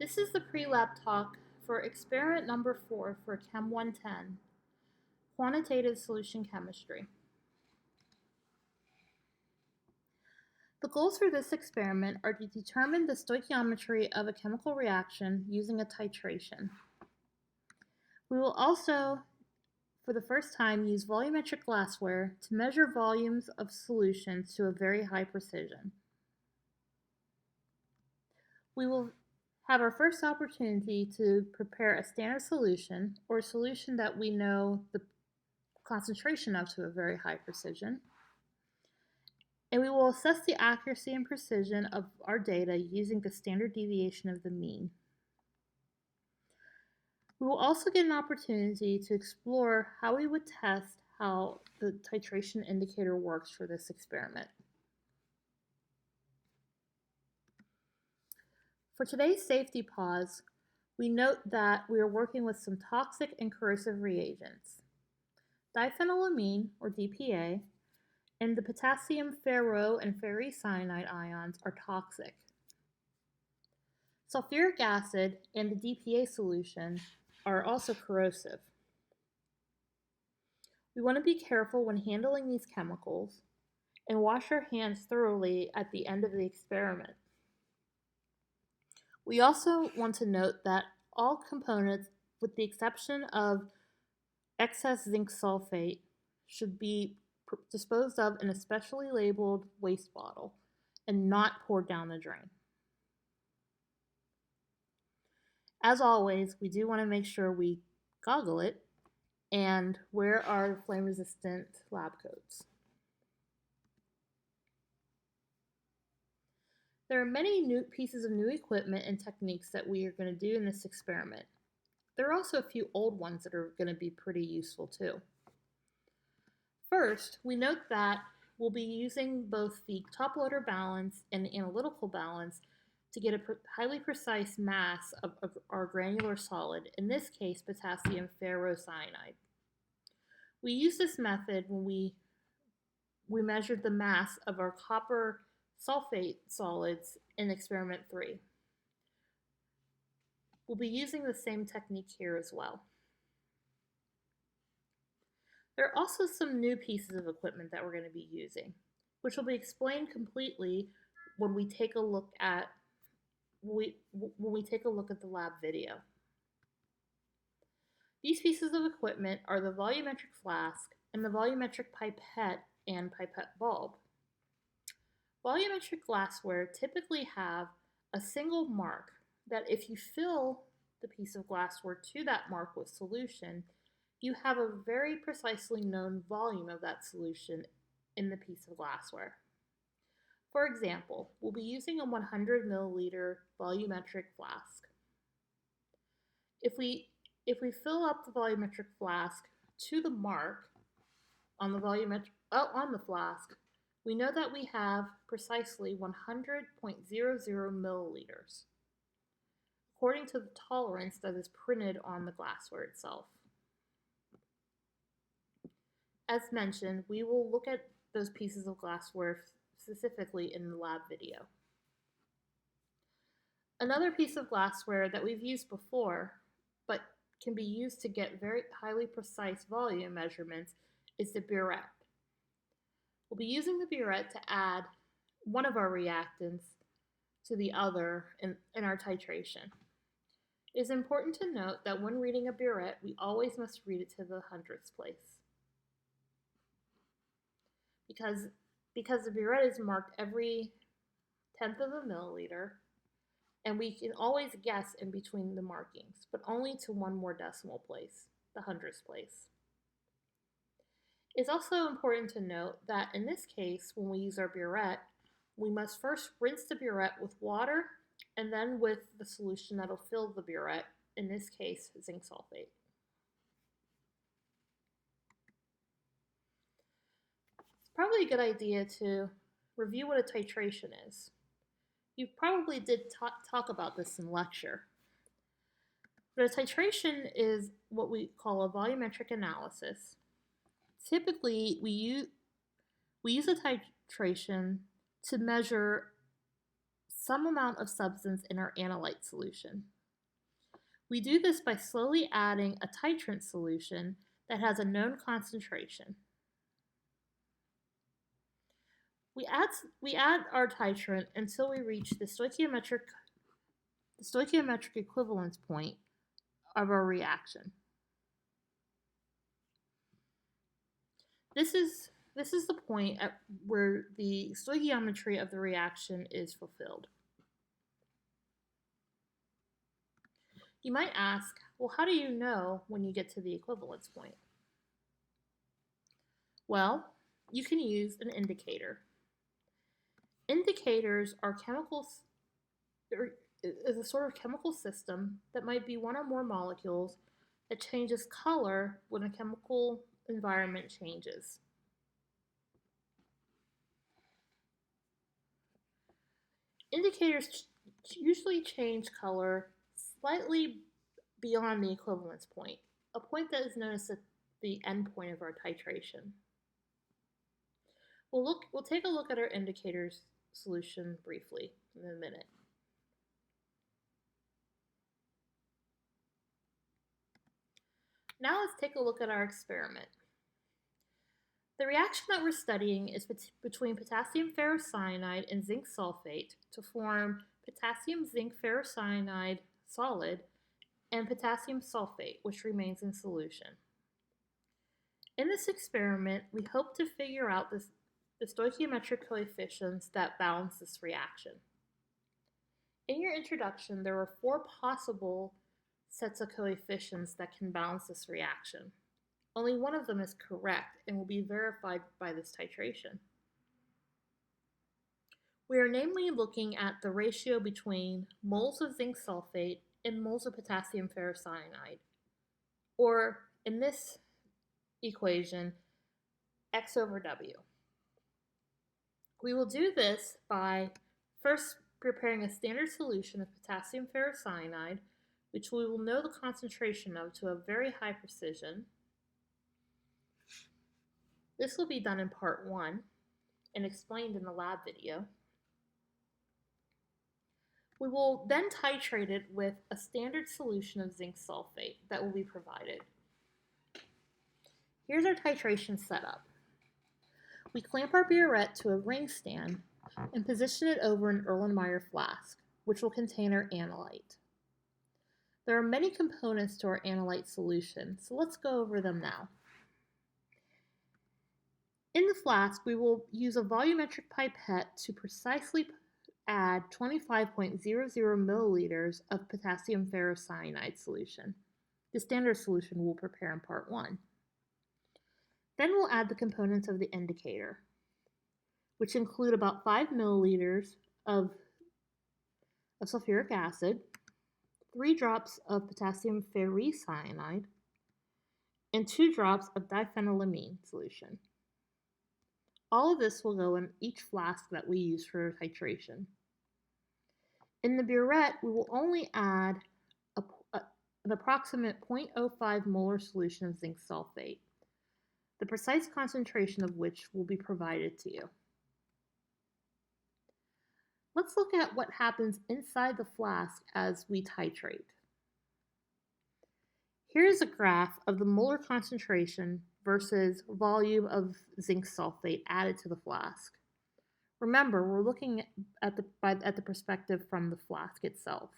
This is the pre-lab talk for experiment number 4 for Chem 110, Quantitative Solution Chemistry. The goals for this experiment are to determine the stoichiometry of a chemical reaction using a titration. We will also, for the first time, use volumetric glassware to measure volumes of solutions to a very high precision. We will have our first opportunity to prepare a standard solution, or a solution that we know the concentration of to a very high precision. And we will assess the accuracy and precision of our data using the standard deviation of the mean. We will also get an opportunity to explore how we would test how the titration indicator works for this experiment. For today's safety pause, we note that we are working with some toxic and corrosive reagents. Diphenylamine, or DPA, and the potassium ferro and ferricyanide ions are toxic. Sulfuric acid and the DPA solution are also corrosive. We want to be careful when handling these chemicals and wash our hands thoroughly at the end of the experiment. We also want to note that all components, with the exception of excess zinc sulfate, should be disposed of in a specially labeled waste bottle and not poured down the drain. As always, we do want to make sure we goggle it and wear our flame-resistant lab coats. There are many new pieces of new equipment and techniques that we are going to do in this experiment. There are also a few old ones that are going to be pretty useful too. First, we note that we'll be using both the top loader balance and the analytical balance to get a highly precise mass of our granular solid, in this case potassium ferrocyanide. We used this method when we measured the mass of our copper sulfate solids in experiment 3. We'll be using the same technique here as well. There are also some new pieces of equipment that we're going to be using, which will be explained completely when we take a look at the lab video. These pieces of equipment are the volumetric flask and the volumetric pipette and pipette bulb. Volumetric glassware typically have a single mark that if you fill the piece of glassware to that mark with solution, you have a very precisely known volume of that solution in the piece of glassware. For example, we'll be using a 100 milliliter volumetric flask. If we fill up the volumetric flask to the mark on the flask, we know that we have precisely 100.00 milliliters, according to the tolerance that is printed on the glassware itself. As mentioned, we will look at those pieces of glassware specifically in the lab video. Another piece of glassware that we've used before, but can be used to get very highly precise volume measurements, is the burette. We'll be using the burette to add one of our reactants to the other in our titration. It is important to note that when reading a burette, we always must read it to the hundredths place. Because the burette is marked every tenth of a milliliter, and we can always guess in between the markings, but only to one more decimal place, the hundredths place. It's also important to note that in this case, when we use our burette, we must first rinse the burette with water and then with the solution that'll fill the burette, in this case, zinc sulfate. It's probably a good idea to review what a titration is. You probably did talk about this in lecture. But a titration is what we call a volumetric analysis. Typically, we use a titration to measure some amount of substance in our analyte solution. We do this by slowly adding a titrant solution that has a known concentration. We add our titrant until we reach the stoichiometric equivalence point of our reaction. This is the point at where the stoichiometry of the reaction is fulfilled. You might ask, well, how do you know when you get to the equivalence point? Well, you can use an indicator. Indicators are chemicals, is a sort of chemical system that might be one or more molecules that changes color when a chemical environment changes. Indicators usually change color slightly beyond the equivalence point, a point that is known as the end point of our titration. We'll take a look at our indicators solution briefly in a minute. Now let's take a look at our experiment. The reaction that we're studying is between potassium ferrocyanide and zinc sulfate to form potassium zinc ferrocyanide solid and potassium sulfate, which remains in solution. In this experiment, we hope to figure out the stoichiometric coefficients that balance this reaction. In your introduction, there were 4 possible sets of coefficients that can balance this reaction. Only one of them is correct and will be verified by this titration. We are namely looking at the ratio between moles of zinc sulfate and moles of potassium ferrocyanide, or in this equation, X over W. We will do this by first preparing a standard solution of potassium ferrocyanide, which we will know the concentration of to a very high precision. This will be done in part 1 and explained in the lab video. We will then titrate it with a standard solution of zinc sulfate that will be provided. Here's our titration setup. We clamp our burette to a ring stand and position it over an Erlenmeyer flask, which will contain our analyte. There are many components to our analyte solution, so let's go over them now. In the flask, we will use a volumetric pipette to precisely add 25.00 milliliters of potassium ferrocyanide solution. The standard solution we'll prepare in part 1. Then we'll add the components of the indicator, which include about 5 milliliters of sulfuric acid, 3 drops of potassium ferricyanide, and 2 drops of diphenylamine solution. All of this will go in each flask that we use for titration. In the burette, we will only add an approximate 0.05 molar solution of zinc sulfate, the precise concentration of which will be provided to you. Let's look at what happens inside the flask as we titrate. Here's a graph of the molar concentration versus volume of zinc sulfate added to the flask. Remember, we're looking at the perspective from the flask itself.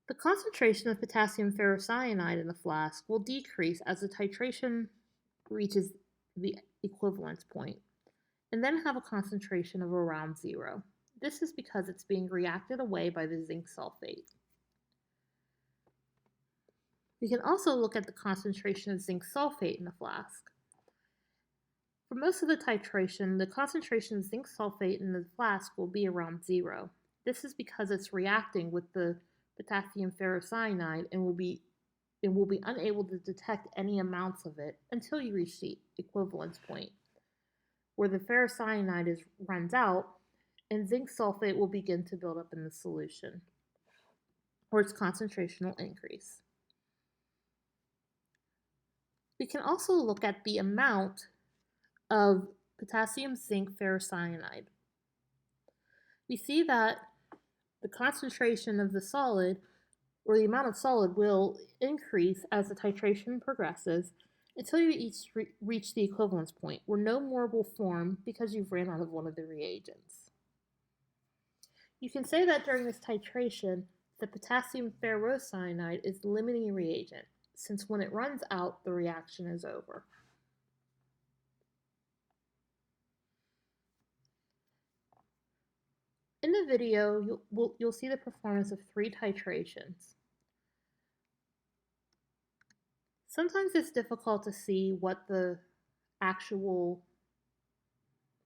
The concentration of potassium ferrocyanide in the flask will decrease as the titration reaches the equivalence point, and then have a concentration of around 0. This is because it's being reacted away by the zinc sulfate. We can also look at the concentration of zinc sulfate in the flask. For most of the titration, the concentration of zinc sulfate in the flask will be around 0. This is because it's reacting with the potassium ferrocyanide and will be unable to detect any amounts of it until you reach the equivalence point, where the ferrocyanide runs out and zinc sulfate will begin to build up in the solution, or its concentration will increase. We can also look at the amount of potassium zinc ferrocyanide. We see that the concentration of the solid or the amount of solid will increase as the titration progresses until you reach the equivalence point, where no more will form because you've ran out of one of the reagents. You can say that during this titration, the potassium ferrocyanide is the limiting reagent, since when it runs out, the reaction is over. In the video, you'll see the performance of 3 titrations. Sometimes it's difficult to see what the actual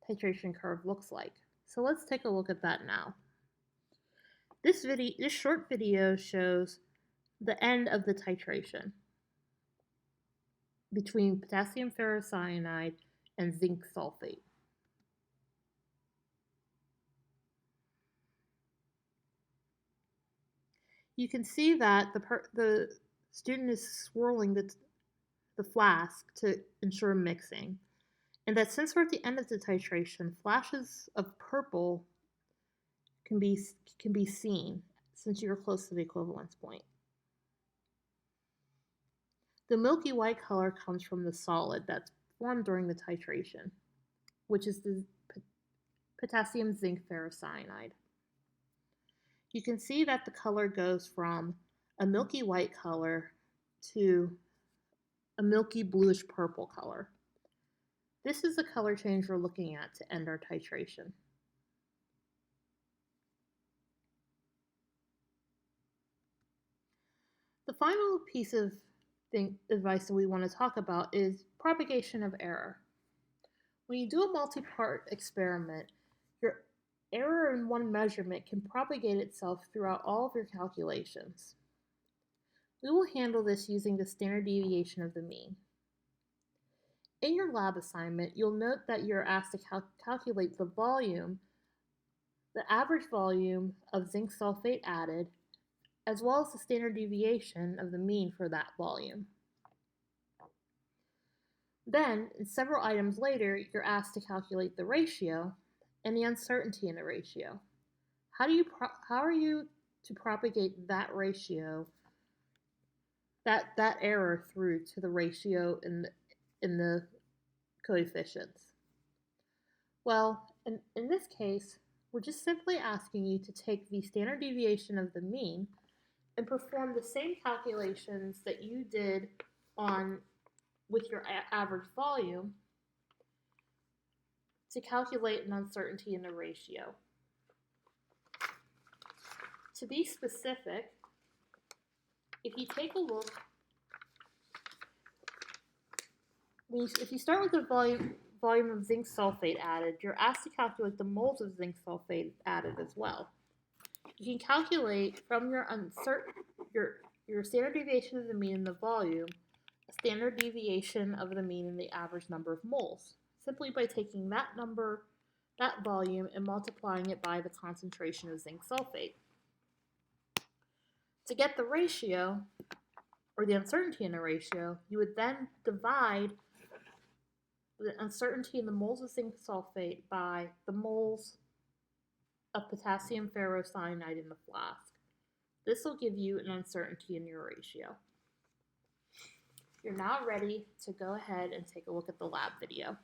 titration curve looks like. So let's take a look at that now. This short video shows the end of the titration between potassium ferrocyanide and zinc sulfate. You can see that the student is swirling the flask to ensure mixing, and that since we're at the end of the titration, flashes of purple can be seen since you're close to the equivalence point. The milky white color comes from the solid that's formed during the titration, which is the potassium zinc ferrocyanide. You can see that the color goes from a milky white color to a milky bluish purple color. This is the color change we're looking at to end our titration. The final piece of advice that we want to talk about is propagation of error. When you do a multi-part experiment, your error in one measurement can propagate itself throughout all of your calculations. We will handle this using the standard deviation of the mean. In your lab assignment, you'll note that you're asked to calculate the volume, the average volume of zinc sulfate added, as well as the standard deviation of the mean for that volume. Then, several items later, you're asked to calculate the ratio and the uncertainty in the ratio. How are you to propagate that ratio, that error through to the ratio in the coefficients? Well, in this case, we're just simply asking you to take the standard deviation of the mean and perform the same calculations that you did with your average volume to calculate an uncertainty in the ratio. To be specific, if you take a look, if you start with the volume of zinc sulfate added, you're asked to calculate the moles of zinc sulfate added as well. You can calculate from your standard deviation of the mean and the volume, a standard deviation of the mean and the average number of moles, simply by taking that volume, and multiplying it by the concentration of zinc sulfate. To get the ratio, or the uncertainty in the ratio, you would then divide the uncertainty in the moles of zinc sulfate by the moles of potassium ferrocyanide in the flask. This will give you an uncertainty in your ratio. You're now ready to go ahead and take a look at the lab video.